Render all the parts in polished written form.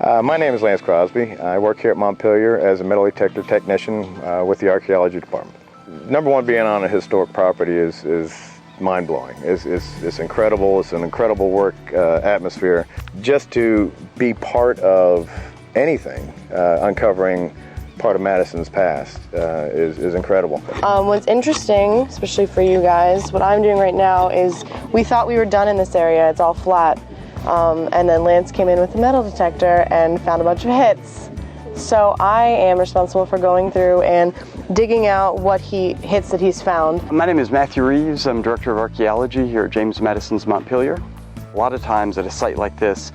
My name is Lance Crosby. I work here at Montpelier as a metal detector technician with the archaeology department. Number one, being on a historic property is mind-blowing. It's incredible. It's an incredible work atmosphere. Just to be part of anything uncovering part of Madison's past is incredible. What's interesting, especially for you guys, what I'm doing right now is we thought we were done in this area. It's all flat. And then Lance came in with a metal detector and found a bunch of hits. So I am responsible for going through and digging out what hits that he's found. My name is Matthew Reeves. I'm Director of Archaeology here at James Madison's Montpelier. A lot of times at a site like this,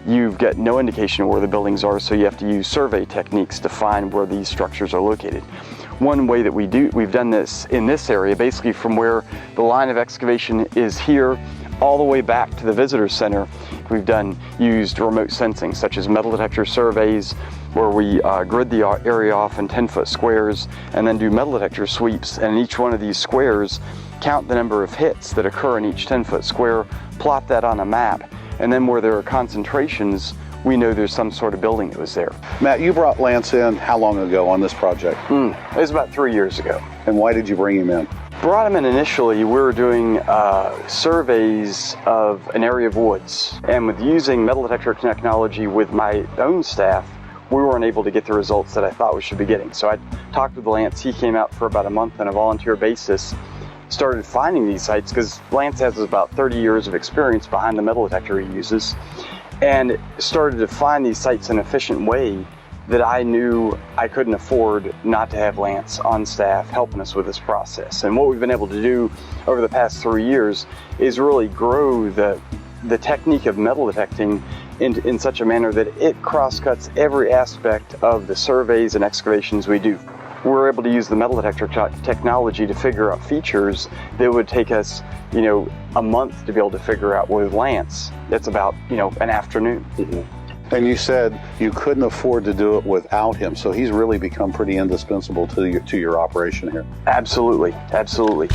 you've got no indication of where the buildings are, so you have to use survey techniques to find where these structures are located. One way that we've done this in this area, basically from where the line of excavation is here all the way back to the visitor center, we've used remote sensing such as metal detector surveys where we grid the area off in 10-foot squares and then do metal detector sweeps, and in each one of these squares count the number of hits that occur in each 10-foot square, plot that on a map, and then where there are concentrations, we know there's some sort of building that was there. Matt, you brought Lance in how long ago on this project? It was about 3 years ago. And why did you bring him in? Brought him in initially, we were doing surveys of an area of woods. And with using metal detector technology with my own staff, we weren't able to get the results that I thought we should be getting. So I talked with Lance. He came out for about a month on a volunteer basis, started finding these sites, because Lance has about 30 years of experience behind the metal detector he uses, and started to find these sites in an efficient way that I knew I couldn't afford not to have Lance on staff helping us with this process. And what we've been able to do over the past 3 years is really grow the technique of metal detecting in such a manner that it cross-cuts every aspect of the surveys and excavations we do. We're able to use the metal detector technology to figure out features that would take us, a month to be able to figure out with Lance. It's about, an afternoon. And you said you couldn't afford to do it without him, so he's really become pretty indispensable to your operation here. Absolutely, absolutely.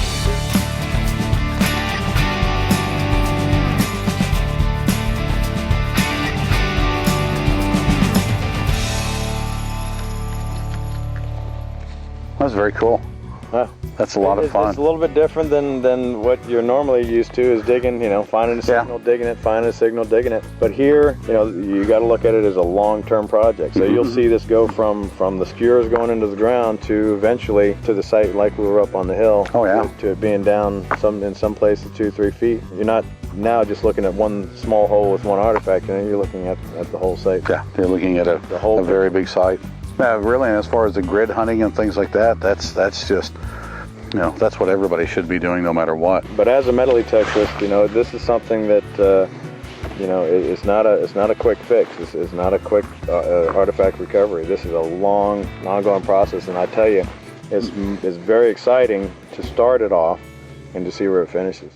That's very cool. That's a lot of fun. It's a little bit different than what you're normally used to, is digging, finding a signal, digging it, finding a signal, digging it. But here, you got to look at it as a long-term project. So you'll see this go from the skewers going into the ground to eventually to the site like we were up on the hill. Oh yeah. To it being down in some places 2-3 feet. You're not now just looking at one small hole with one artifact, you're looking at the whole site. Yeah, you're looking at a very big site. Now, really, as far as the grid hunting and things like that, that's just, that's what everybody should be doing no matter what. But as a metal detectorist, this is something that, it's not a quick fix. It's not a quick artifact recovery. This is a long, ongoing process, and I tell you, it's very exciting to start it off and to see where it finishes.